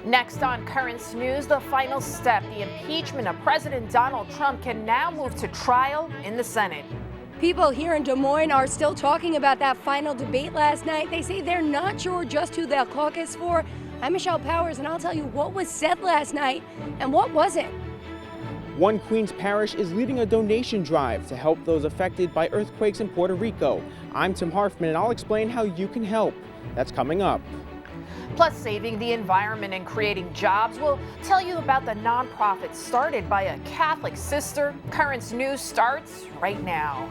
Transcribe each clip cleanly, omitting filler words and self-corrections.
Next on Currents News, the final step, the impeachment of President Donald Trump can now move to trial in the Senate. People here in Des Moines are still talking about that final debate last night. They say they're not sure just who they'll caucus for. I'm Michelle Powers, and I'll tell you what was said last night and what wasn't. One Queens parish is leading a donation drive to help those affected by earthquakes in Puerto Rico. I'm Tim Harfman, and I'll explain how you can help. That's coming up. Plus, saving the environment and creating jobs. We'll tell you about the nonprofit started by a Catholic sister. Currents News starts right now.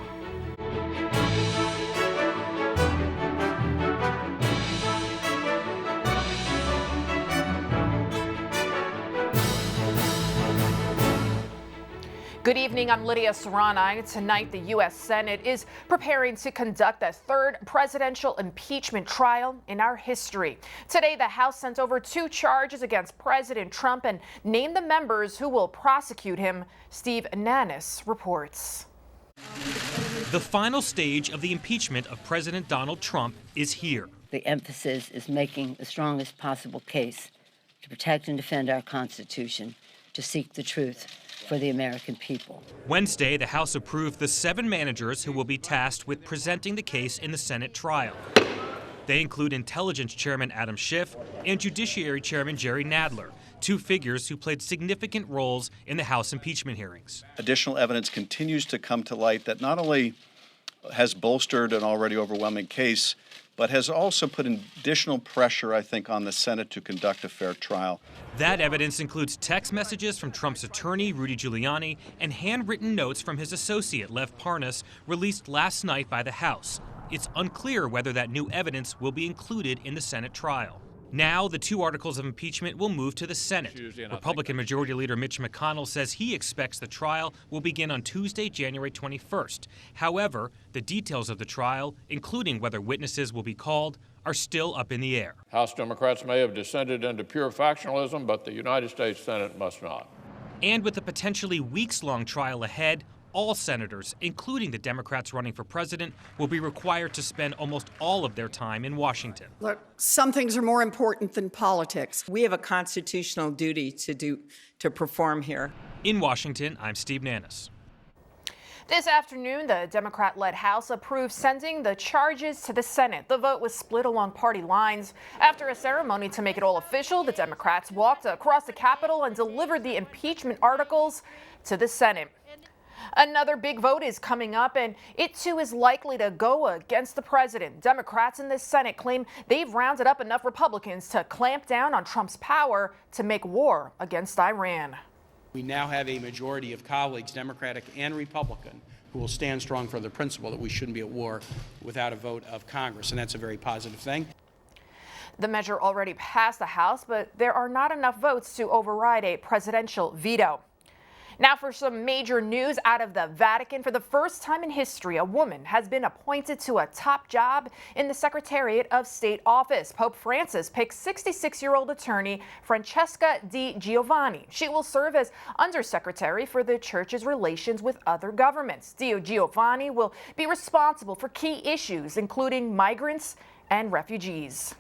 Good evening, I'm Lydia Serrani. Tonight, the U.S. Senate is preparing to conduct the third presidential impeachment trial in our history. Today, the House sent over 2 charges against President Trump and named the members who will prosecute him. Steve Nannis reports. The final stage of the impeachment of President Donald Trump is here. The emphasis is making the strongest possible case to protect and defend our Constitution, to seek the truth for the American people. Wednesday, the House approved the 7 managers who will be tasked with presenting the case in the Senate trial. They include Intelligence Chairman Adam Schiff and Judiciary Chairman Jerry Nadler, 2 figures who played significant roles in the House impeachment hearings. Additional evidence continues to come to light that not only has bolstered an already overwhelming case, but has also put additional pressure, I think, on the Senate to conduct a fair trial. That evidence includes text messages from Trump's attorney, Rudy Giuliani, and handwritten notes from his associate, Lev Parnas, released last night by the House. It's unclear whether that new evidence will be included in the Senate trial. Now, the 2 articles of impeachment will move to the Senate. Republican Majority Leader Mitch McConnell says he expects the trial will begin on Tuesday, January 21st. However, the details of the trial, including whether witnesses will be called, are still up in the air. House Democrats may have descended into pure factionalism, but the United States Senate must not. And with a potentially weeks-long trial ahead, all senators, including the Democrats running for president, will be required to spend almost all of their time in Washington. Look, some things are more important than politics. We have a constitutional duty to perform here. In Washington, I'm Steve Nannis. This afternoon, the Democrat-led House approved sending the charges to the Senate. The vote was split along party lines. After a ceremony to make it all official, the Democrats walked across the Capitol and delivered the impeachment articles to the Senate. Another big vote is coming up, and it too is likely to go against the president. Democrats in the Senate claim they've rounded up enough Republicans to clamp down on Trump's power to make war against Iran. We now have a majority of colleagues, Democratic and Republican, who will stand strong for the principle that we shouldn't be at war without a vote of Congress, and that's a very positive thing. The measure already passed the House, but there are not enough votes to override a presidential veto. Now for some major news out of the Vatican. For the first time in history, a woman has been appointed to a top job in the Secretariat of State office. Pope Francis picked 66-year-old attorney Francesca Di Giovanni. She will serve as undersecretary for the church's relations with other governments. Di Giovanni will be responsible for key issues, including migrants and refugees.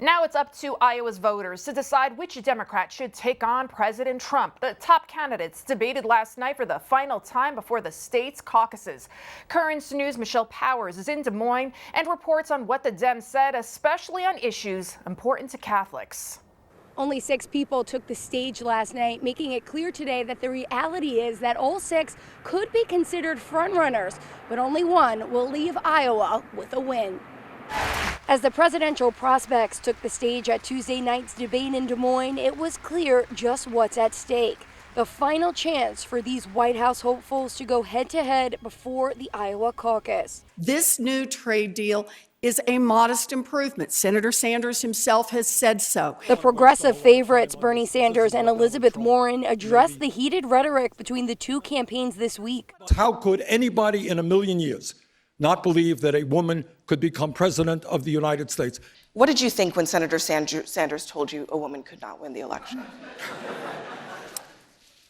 Now it's up to Iowa's voters to decide which Democrat should take on President Trump. The top candidates debated last night for the final time before the state's caucuses. Currents News' Michelle Powers is in Des Moines and reports on what the Dems said, especially on issues important to Catholics. Only 6 people took the stage last night, making it clear today that the reality is that all 6 could be considered frontrunners, but only one will leave Iowa with a win. As the presidential prospects took the stage at Tuesday night's debate in Des Moines, it was clear just what's at stake. The final chance for these White House hopefuls to go head-to-head before the Iowa caucus. This new trade deal is a modest improvement. Senator Sanders himself has said so. The progressive favorites, Bernie Sanders and Elizabeth Warren, addressed the heated rhetoric between the 2 campaigns this week. How could anybody in a million years not believe that a woman could become president of the United States? What did you think when Senator Sanders told you a woman could not win the election?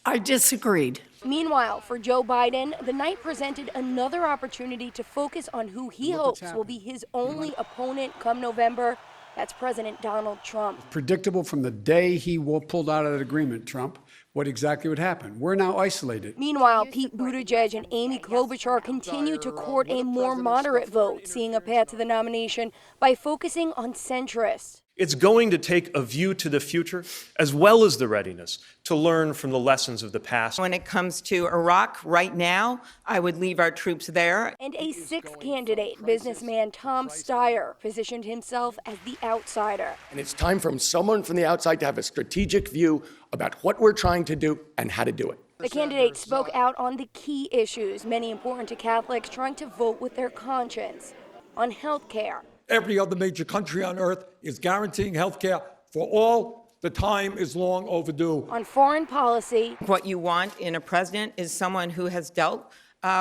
I disagreed. Meanwhile, for Joe Biden, the night presented another opportunity to focus on who he hopes will be his only opponent come November. That's President Donald Trump. Predictable from the day he pulled out of that agreement, Trump, what exactly would happen. We're now isolated. Meanwhile, Pete Buttigieg and Amy Klobuchar continue to court a more moderate vote, seeing a path to the nomination by focusing on centrists. It's going to take a view to the future, as well as the readiness to learn from the lessons of the past. When it comes to Iraq right now, I would leave our troops there. And a sixth candidate, businessman Tom Steyer, positioned himself as the outsider. And it's time for someone from the outside to have a strategic view about what we're trying to do and how to do it. The candidate spoke out on the key issues, many important to Catholics trying to vote with their conscience, on health care. Every other major country on earth is guaranteeing health care for all. The time is long overdue. On foreign policy. What you want in a president is someone who has dealt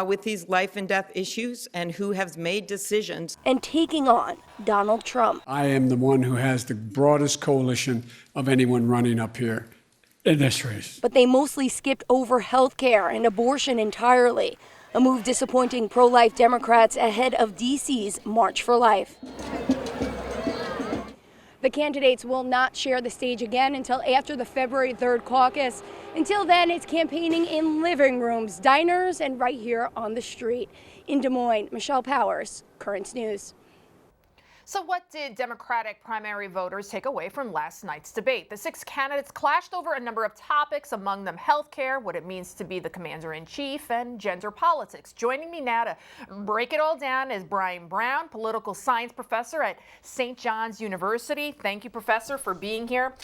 with these life and death issues and who has made decisions. And taking on Donald Trump. I am the one who has the broadest coalition of anyone running up here in this race. But they mostly skipped over health care and abortion entirely. A move disappointing pro-life Democrats ahead of D.C.'s March for Life. The candidates will not share the stage again until after the February 3rd caucus. Until then, it's campaigning in living rooms, diners, and right here on the street. In Des Moines, Michelle Powers, Currents News. So what did Democratic primary voters take away from last night's debate? The six candidates clashed over a number of topics, among them health care, what it means to be the commander-in-chief, and gender politics. Joining me now to break it all down is Brian Brown, political science professor at St. John's University. Thank you, Professor, for being here.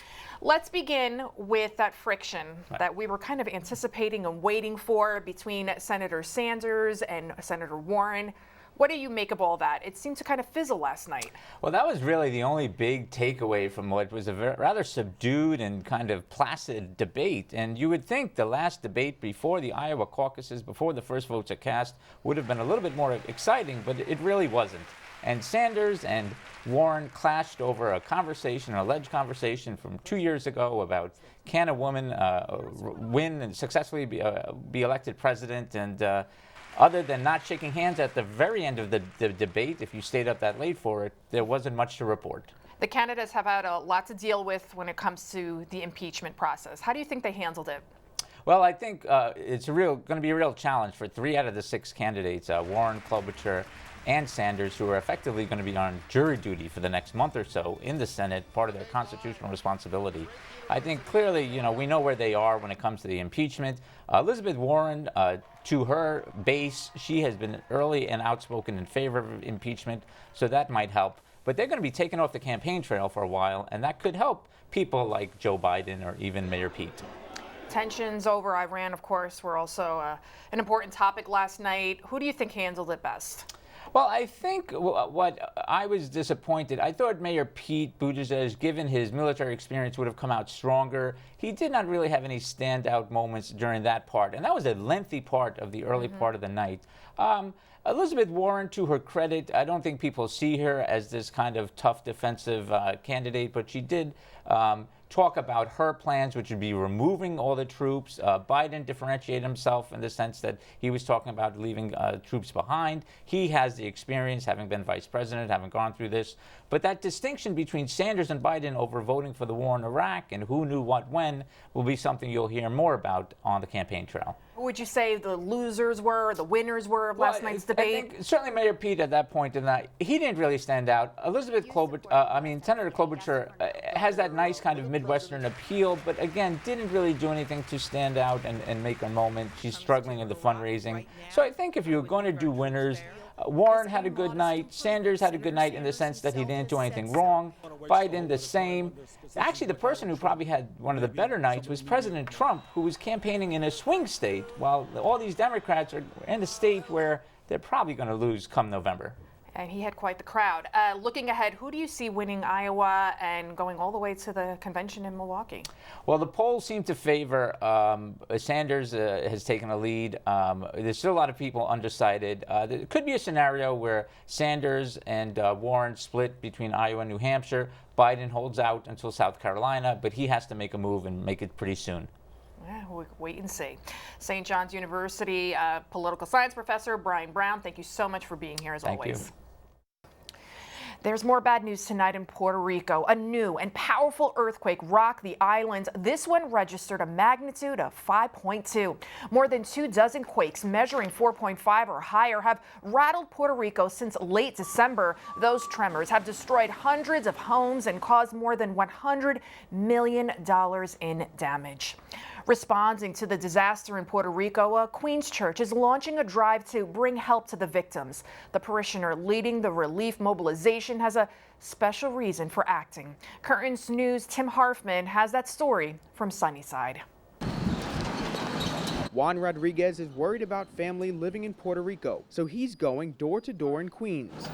Let's begin with that friction that we were kind of anticipating and waiting for between Senator Sanders and Senator Warren. What do you make of all that? It seemed to kind of fizzle last night. Well, that was really the only big takeaway from what was a rather subdued and kind of placid debate. And you would think the last debate before the Iowa caucuses, before the first votes are cast, would have been a little bit more exciting, but it really wasn't. And Sanders and Warren clashed over a conversation, an alleged conversation from 2 years ago about can a woman win and successfully be elected president. And other than not shaking hands at the very end of the debate, if you stayed up that late for it, there wasn't much to report. The candidates have had a lot to deal with when it comes to the impeachment process. How do you think they handled it? Well, I think it's going to be a real challenge for 3 out of the 6 candidates, Warren, Klobuchar, and Sanders, who are effectively going to be on jury duty for the next month or so in the Senate, part of their constitutional responsibility. I think clearly, we know where they are when it comes to the impeachment. Elizabeth Warren, to her base, she has been early and outspoken in favor of impeachment, so that might help. But they're going to be taken off the campaign trail for a while, and that could help people like Joe Biden or even Mayor Pete. Tensions over Iran, of course, were also an important topic last night. Who do you think handled it best? Well, I think what I was disappointed, I thought Mayor Pete Buttigieg, given his military experience, would have come out stronger. He did not really have any standout moments during that part, and that was a lengthy part of the early part of the night. Elizabeth Warren, to her credit, I don't think people see her as this kind of tough defensive candidate, but she did talk about her plans, which would be removing all the troops. Biden differentiated himself in the sense that he was talking about leaving troops behind. He has the experience, having been vice president, having gone through this. But that distinction between Sanders and Biden over voting for the war in Iraq and who knew what when will be something you'll hear more about on the campaign trail. Who would you say the losers were, or the winners were of last night's debate? I think certainly Mayor Pete at that point in that, he didn't really stand out. Senator Klobuchar has that nice kind of Midwestern appeal, but again, didn't really do anything to stand out and make a moment. She's struggling in the fundraising. So I think if you're going to do winners, Warren had a good night. Sanders had a good night in the sense that he didn't do anything wrong. Biden, the same. Actually, the person who probably had one of the better nights was President Trump, who was campaigning in a swing state, while all these Democrats are in a state where they're probably going to lose come November. And he had quite the crowd. Looking ahead, who do you see winning Iowa and going all the way to the convention in Milwaukee? Well, the polls seem to favor Sanders has taken a lead. There's still a lot of people undecided. There could be a scenario where Sanders and Warren split between Iowa and New Hampshire. Biden holds out until South Carolina, but he has to make a move and make it pretty soon. We'll wait and see. St. John's University political science professor Brian Brown, thank you so much for being here as always. Thank you. There's more bad news tonight in Puerto Rico. A new and powerful earthquake rocked the island. This one registered a magnitude of 5.2. More than 24 quakes measuring 4.5 or higher have rattled Puerto Rico since late December. Those tremors have destroyed hundreds of homes and caused more than $100 million in damage. Responding to the disaster in Puerto Rico, a Queens church is launching a drive to bring help to the victims. The parishioner leading the relief mobilization has a special reason for acting. Currents News' Tim Harfman has that story from Sunnyside. Juan Rodriguez is worried about family living in Puerto Rico, so he's going door to door in Queens,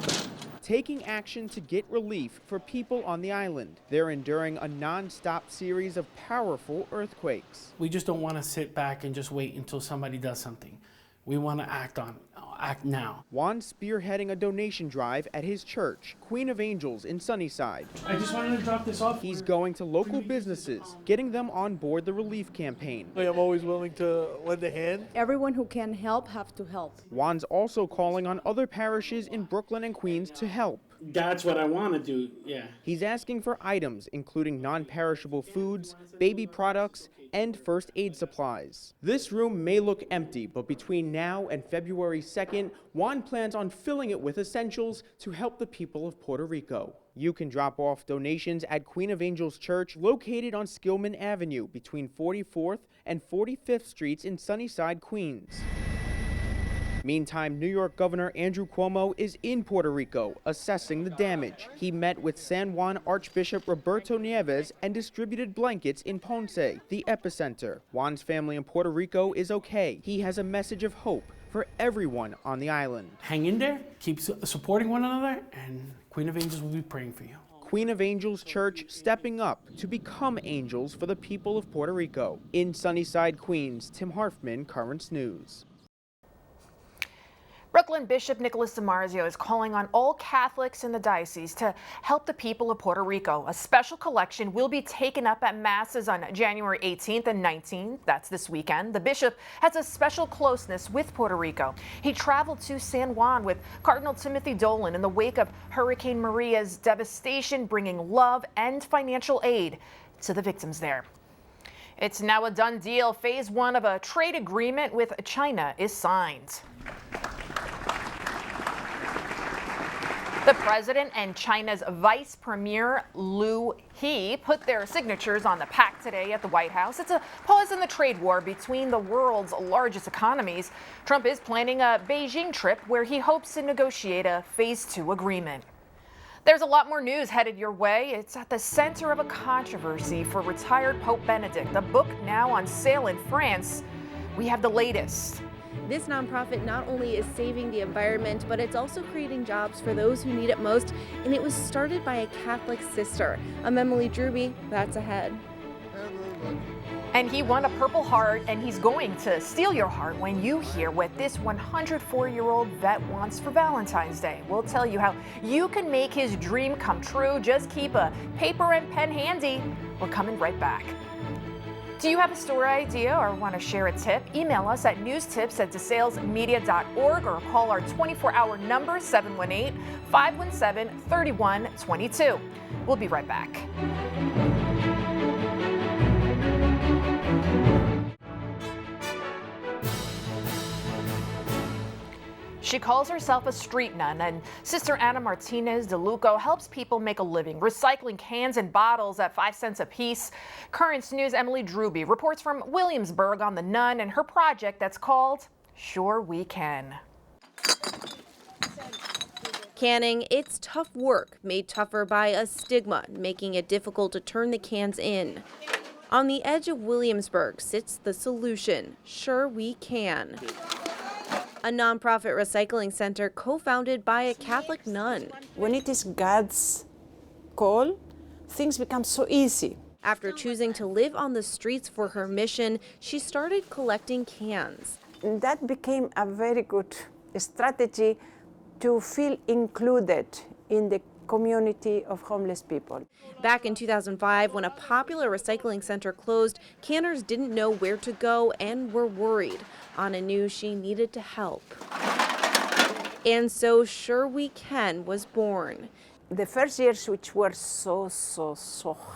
taking action to get relief for people on the island. They're enduring a non-stop series of powerful earthquakes. We just don't want to sit back and just wait until somebody does something. We want to act now. Juan's spearheading a donation drive at his church, Queen of Angels in Sunnyside. I just wanted to drop this off. He's going to local businesses, getting them on board the relief campaign. I'm always willing to lend a hand. Everyone who can help have to help. Juan's also calling on other parishes in Brooklyn and Queens to help. That's what I want to do, yeah. He's asking for items including non-perishable foods, baby products, and first aid supplies. This room may look empty, but between now and February 2nd, Juan plans on filling it with essentials to help the people of Puerto Rico. You can drop off donations at Queen of Angels Church, located on Skillman Avenue between 44th and 45th Streets in Sunnyside, Queens. Meantime, New York Governor Andrew Cuomo is in Puerto Rico assessing the damage. He met with San Juan Archbishop Roberto Nieves and distributed blankets in Ponce, the epicenter. Juan's family in Puerto Rico is okay. He has a message of hope for everyone on the island. Hang in there, keep supporting one another, and Queen of Angels will be praying for you. Queen of Angels Church stepping up to become angels for the people of Puerto Rico. In Sunnyside, Queens, Tim Harfman, Currents News. Brooklyn Bishop Nicholas DiMarzio is calling on all Catholics in the diocese to help the people of Puerto Rico. A special collection will be taken up at Masses on January 18th and 19th. That's this weekend. The bishop has a special closeness with Puerto Rico. He traveled to San Juan with Cardinal Timothy Dolan in the wake of Hurricane Maria's devastation, bringing love and financial aid to the victims there. It's now a done deal. Phase 1 of a trade agreement with China is signed. The president and China's Vice Premier Liu He put their signatures on the pact today at the White House. It's a pause in the trade war between the world's largest economies. Trump is planning a Beijing trip where he hopes to negotiate a Phase 2 agreement. There's a lot more news headed your way. It's at the center of a controversy for retired Pope Benedict. A book now on sale in France. We have the latest. This nonprofit not only is saving the environment, but it's also creating jobs for those who need it most. And it was started by a Catholic sister. I'm Emily Druby. That's ahead. And he won a Purple Heart, and he's going to steal your heart when you hear what this 104-year-old vet wants for Valentine's Day. We'll tell you how you can make his dream come true. Just keep a paper and pen handy. We're coming right back. Do you have a story idea or want to share a tip? Email us at newstips@desalesmedia.org or call our 24-hour number 718-517-3122. We'll be right back. She calls herself a street nun, and Sister Ana Martinez de Luco helps people make a living, recycling cans and bottles at 5 cents a piece. Currents News' Emily Druby reports from Williamsburg on the nun and her project that's called Sure We Can. Canning, it's tough work, made tougher by a stigma, making it difficult to turn the cans in. On the edge of Williamsburg sits the solution, Sure We Can. A nonprofit recycling center co-founded by a Catholic nun. When it is God's call, things become so easy. After choosing to live on the streets for her mission, she started collecting cans. That became a very good strategy to feel included in the community of homeless people. Back in 2005, when a popular recycling center closed, canners didn't know where to go and were worried. Anna knew she needed to help. And so Sure We Can was born. The first years, which were so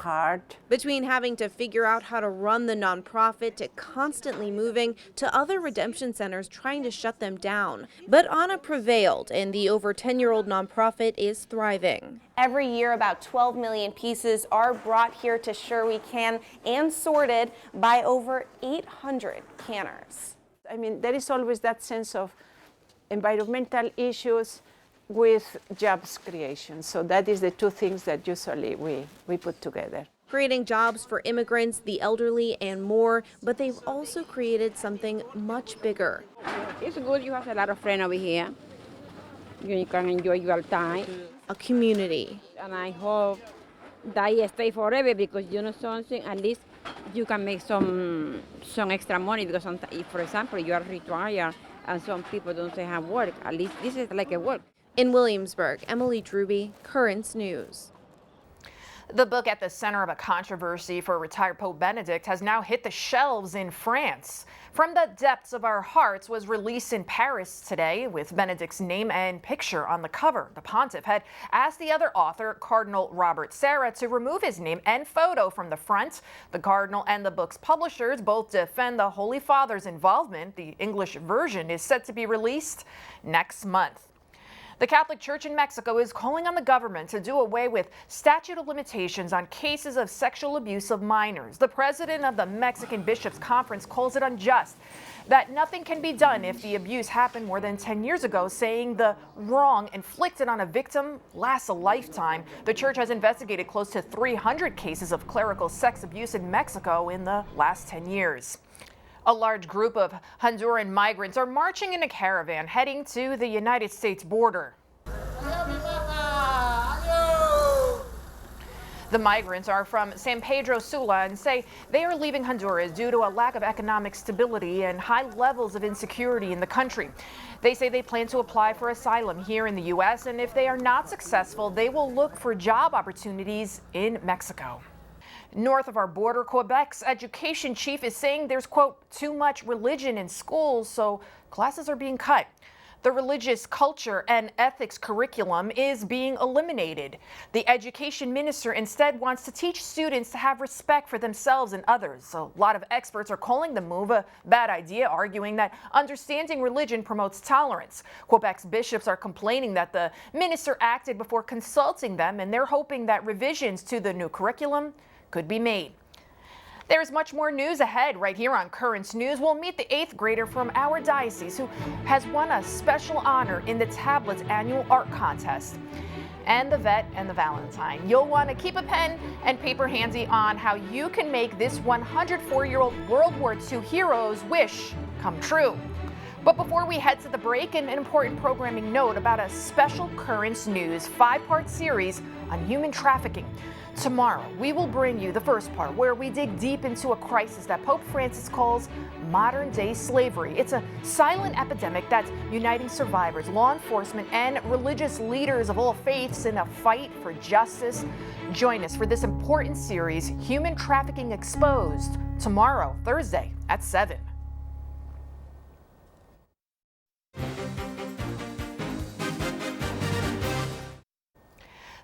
hard. Between having to figure out how to run the nonprofit to constantly moving to other redemption centers trying to shut them down. But Anna prevailed, and the over 10-year-old nonprofit is thriving. Every year, about 12 million pieces are brought here to Sure We Can and sorted by over 800 canners. I mean, there is always that sense of environmental issues with jobs creation. So that is the two things that usually we put together. Creating jobs for immigrants, the elderly, and more, but they've also created something much bigger. It's good you have a lot of friends over here. You can enjoy your time. A community. And I hope that you stay forever because you know something, at least you can make some extra money because if, for example, you are retired and some people don't have work, at least this is like a work. In Williamsburg, Emily Druby, Currents News. The book at the center of a controversy for retired Pope Benedict has now hit the shelves in France. From the Depths of Our Hearts was released in Paris today with Benedict's name and picture on the cover. The pontiff had asked the other author, Cardinal Robert Sarah, to remove his name and photo from the front. The cardinal and the book's publishers both defend the Holy Father's involvement. The English version is set to be released next month. The Catholic Church in Mexico is calling on the government to do away with statute of limitations on cases of sexual abuse of minors. The president of the Mexican Bishops' Conference calls it unjust that nothing can be done if the abuse happened more than 10 years ago, saying the wrong inflicted on a victim lasts a lifetime. The church has investigated close to 300 cases of clerical sex abuse in Mexico in the last 10 years. A large group of Honduran migrants are marching in a caravan heading to the United States border. The migrants are from San Pedro Sula and say they are leaving Honduras due to a lack of economic stability and high levels of insecurity in the country. They say they plan to apply for asylum here in the U.S., and if they are not successful, they will look for job opportunities in Mexico. North of our border, Quebec's education chief is saying there's, quote, too much religion in schools, so classes are being cut. The religious culture and ethics curriculum is being eliminated. The education minister instead wants to teach students to have respect for themselves and others. A lot of experts are calling the move a bad idea, arguing that understanding religion promotes tolerance. Quebec's bishops are complaining that the minister acted before consulting them, and they're hoping that revisions to the new curriculum could be made. There's much more news ahead right here on Currents News. We'll meet the 8th grader from our diocese who has won a special honor in the Tablets annual art contest. And the vet and the Valentine. You'll want to keep a pen and paper handy on how you can make this 104-year-old World War II hero's wish come true. But before we head to the break, an important programming note about a special Currents News 5-part series on human trafficking. Tomorrow, we will bring you the first part where we dig deep into a crisis that Pope Francis calls modern-day slavery. It's a silent epidemic that's uniting survivors, law enforcement, and religious leaders of all faiths in a fight for justice. Join us for this important series, Human Trafficking Exposed, tomorrow, Thursday at 7.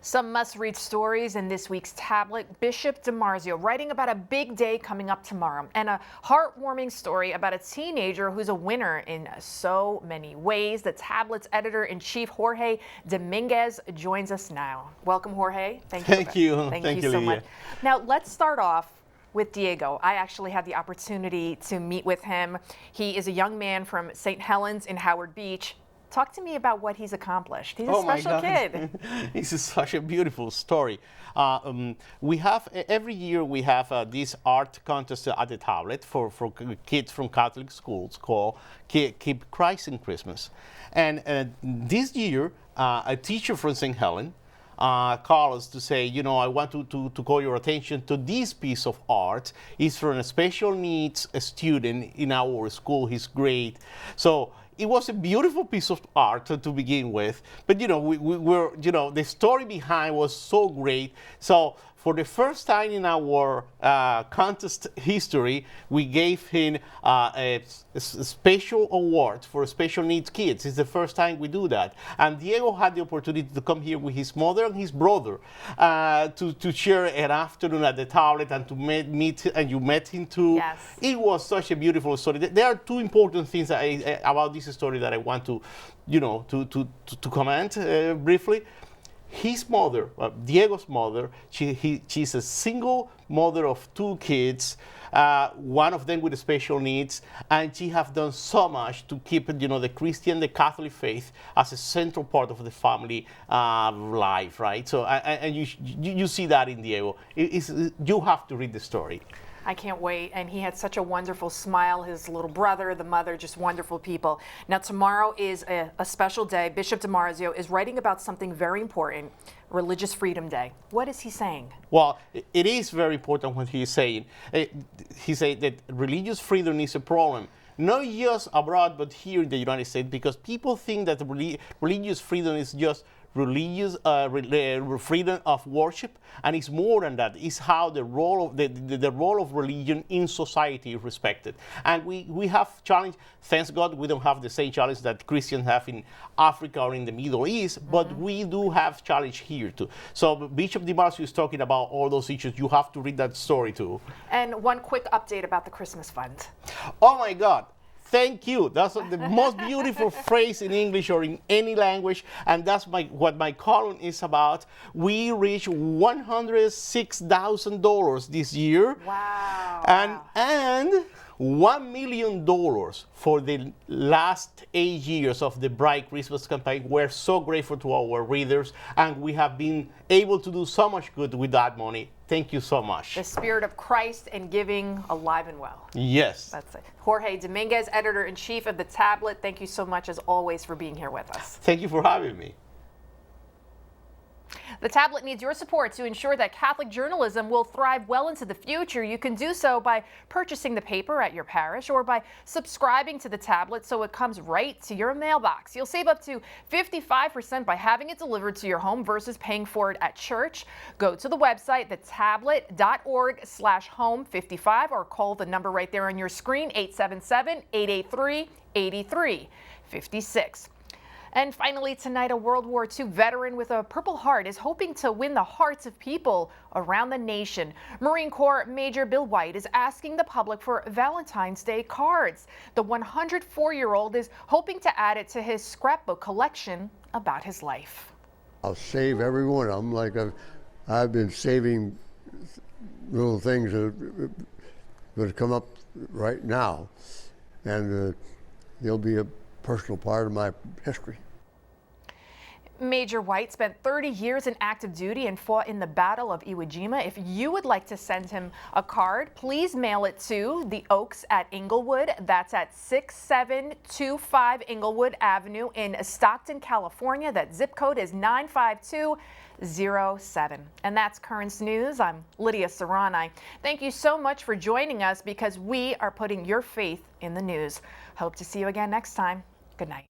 Some must-read stories in this week's tablet. Bishop DiMarzio writing about a big day coming up tomorrow, and a heartwarming story about a teenager who's a winner in so many ways. The tablet's editor-in-chief, Jorge Dominguez, joins us now. Welcome, Jorge. Thank you. Thank you so much. Now, let's start off with Diego. I actually had the opportunity to meet with him. He is a young man from St. Helens in Howard Beach. Talk to me about what he's accomplished. He's a special kid. This is such a beautiful story. We have, every year we have this art contest at the tablet for kids from Catholic schools called Keep Christ in Christmas. And this year, a teacher from St. Helen call us to say, you know, I want to call your attention to this piece of art. It's from a special needs student in our school. He's great. So it was a beautiful piece of art to begin with, but we were, the story behind was so great. So for the first time in our contest history, we gave him a special award for special needs kids. It's the first time we do that. And Diego had the opportunity to come here with his mother and his brother to share an afternoon at the tablet and to meet, and you met him too. Yes. It was such a beautiful story. There are two important things about this story that I want to, to comment briefly. His mother, Diego's mother, she's a single mother of 2 kids, one of them with special needs, and she has done so much to keep, the Christian, the Catholic faith as a central part of the family life, right? So, and you see that in Diego. You have to read the story. I can't wait. And he had such a wonderful smile. His little brother, the mother, just wonderful people. Now, tomorrow is a special day. Bishop DiMarzio is writing about something very important, Religious Freedom Day. What is he saying? Well, it is very important what he is saying. He said that religious freedom is a problem, not just abroad, but here in the United States, because people think that religious freedom is just religious freedom of worship, and it's more than that. It's how the role of the role of religion in society is respected. And we have challenge. Thanks God, we don't have the same challenge that Christians have in Africa or in the Middle East, but we do have challenge here too. So Bishop DiMarzio is talking about all those issues. You have to read that story too. And one quick update about the Christmas fund. Oh my God. Thank you. That's the most beautiful phrase in English or in any language, and that's what my column is about. We reached $106,000 this year. Wow. And $1 million for the last 8 years of the Bright Christmas campaign. We're so grateful to our readers, and we have been able to do so much good with that money. Thank you so much. The spirit of Christ and giving, alive and well. Yes. That's it. Jorge Dominguez, editor-in-chief of The Tablet, thank you so much, as always, for being here with us. Thank you for having me. The Tablet needs your support to ensure that Catholic journalism will thrive well into the future. You can do so by purchasing the paper at your parish or by subscribing to The Tablet so it comes right to your mailbox. You'll save up to 55% by having it delivered to your home versus paying for it at church. Go to the website, thetablet.org/home55, or call the number right there on your screen, 877-883-8356. And finally tonight, a World War II veteran with a Purple Heart is hoping to win the hearts of people around the nation. Marine Corps Major Bill White is asking the public for Valentine's Day cards. The 104-year-old is hoping to add it to his scrapbook collection about his life. I'll save every one of them, like I've been saving little things that would come up right now, and they'll be a personal part of my history. Major White spent 30 years in active duty and fought in the Battle of Iwo Jima. If you would like to send him a card, please mail it to the Oaks at Inglewood. That's at 6725 Inglewood Avenue in Stockton, California. That zip code is 95207. And that's Currents News. I'm Lydia Serrani. Thank you so much for joining us, because we are putting your faith in the news. Hope to see you again next time. Good night.